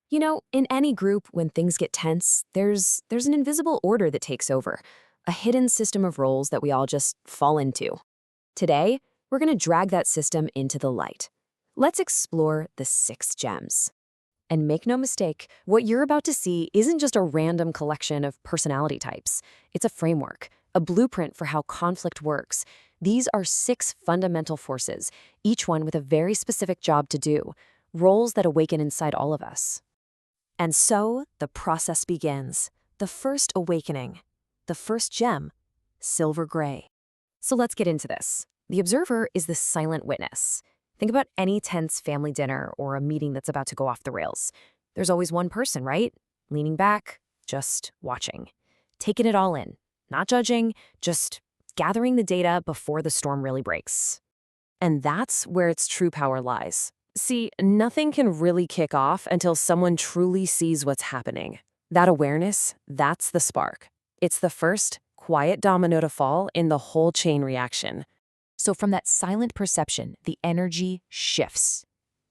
In any group, when things get tense, there's an invisible order that takes over, a hidden system of roles that we all just fall into. Today, we're going to drag that system into the light. Let's explore the 6 gems. And make no mistake, what you're about to see isn't just a random collection of personality types. It's a framework, a blueprint for how conflict works. These are 6 fundamental forces, each one with a very specific job to do, roles that awaken inside all of us. And so, the process begins. The first awakening. The first gem, silver gray. So let's get into this. The observer is the silent witness. Think about any tense family dinner or a meeting that's about to go off the rails. There's always one person, right? Leaning back, just watching. Taking it all in. Not judging, just gathering the data before the storm really breaks. And that's where its true power lies. See, nothing can really kick off until someone truly sees what's happening. That awareness, that's the spark. It's the first quiet domino to fall in the whole chain reaction. So from that silent perception, the energy shifts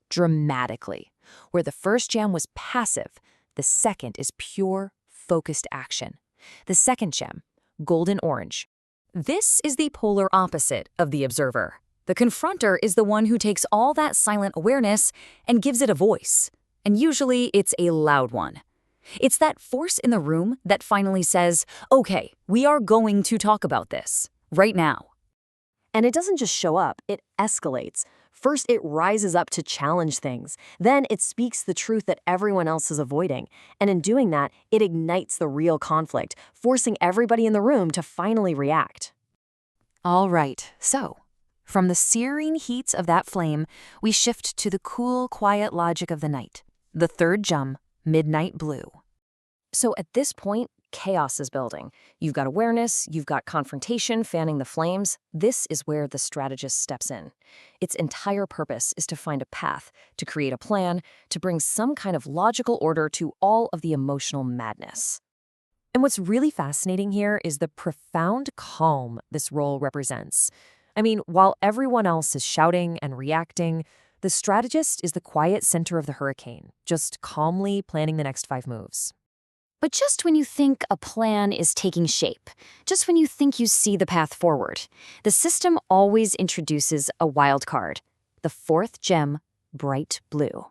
dramatically. Where the first gem was passive, the second is pure, focused action. The second gem, golden orange. This is the polar opposite of the observer. The confronter is the one who takes all that silent awareness and gives it a voice. And usually it's a loud one. It's that force in the room that finally says, okay, we are going to talk about this right now. And it doesn't just show up, it escalates. First, it rises up to challenge things. Then it speaks the truth that everyone else is avoiding. And in doing that, it ignites the real conflict, forcing everybody in the room to finally react. All right, so from the searing heat of that flame, we shift to the cool, quiet logic of the night. The third gem, midnight blue. So at this point, chaos is building. You've got awareness, you've got confrontation fanning the flames. This is where the strategist steps in. Its entire purpose is to find a path, to create a plan, to bring some kind of logical order to all of the emotional madness. And what's really fascinating here is the profound calm this role represents. I mean, while everyone else is shouting and reacting, the strategist is the quiet center of the hurricane, just calmly planning the next 5 moves. But just when you think a plan is taking shape, just when you think you see the path forward, the system always introduces a wild card, the 4th gem, bright blue.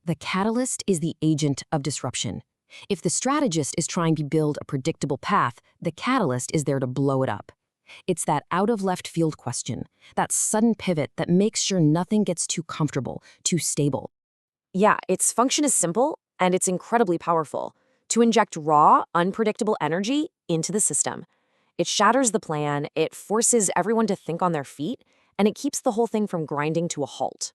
The catalyst is the agent of disruption. If the strategist is trying to build a predictable path, the catalyst is there to blow it up. It's that out-of-left-field question, that sudden pivot that makes sure nothing gets too comfortable, too stable. Yeah, its function is simple, and it's incredibly powerful. To inject raw, unpredictable energy into the system. It shatters the plan, it forces everyone to think on their feet, and it keeps the whole thing from grinding to a halt.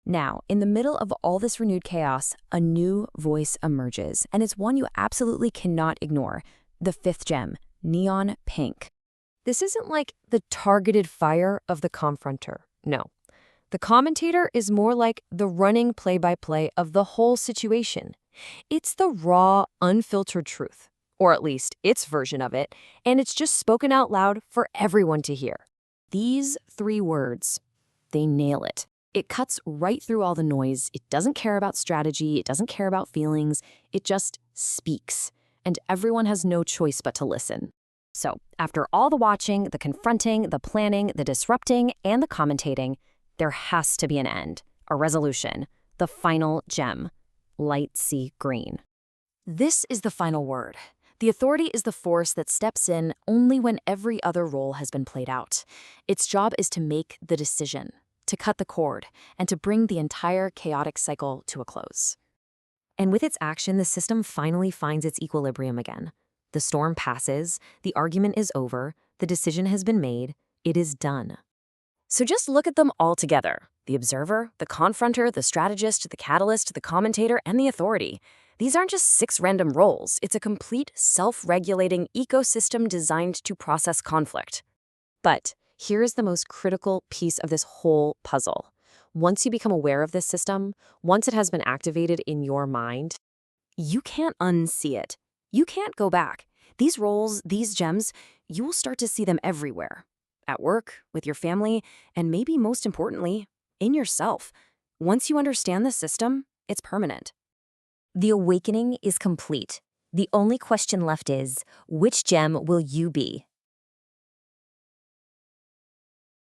Now, in the middle of all this renewed chaos, a new voice emerges, and it's one you absolutely cannot ignore. The 5th gem, neon pink. This isn't like the targeted fire of the confronter. No. The commentator is more like the running play-by-play of the whole situation. It's the raw, unfiltered truth, or at least its version of it, and it's just spoken out loud for everyone to hear. These 3 words, they nail it. It cuts right through all the noise. It doesn't care about strategy. It doesn't care about feelings. It just speaks, and everyone has no choice but to listen. So, after all the watching, the confronting, the planning, the disrupting, and the commentating, there has to be an end, a resolution, the final gem. Light sea green. This is the final word. The authority is the force that steps in only when every other role has been played out. Its job is to make the decision, to cut the cord, and to bring the entire chaotic cycle to a close. And with its action, the system finally finds its equilibrium again. The storm passes, the argument is over, the decision has been made, it is done. So just look at them all together. The observer, the confronter, the strategist, the catalyst, the commentator, and the authority. These aren't just 6 random roles. It's a complete, self-regulating ecosystem designed to process conflict. But here's the most critical piece of this whole puzzle. Once you become aware of this system, once it has been activated in your mind, you can't unsee it. You can't go back. These roles, these gems, you will start to see them everywhere. At work, with your family, and maybe most importantly, in yourself. Once you understand the system, it's permanent. The awakening is complete. The only question left is, which gem will you be?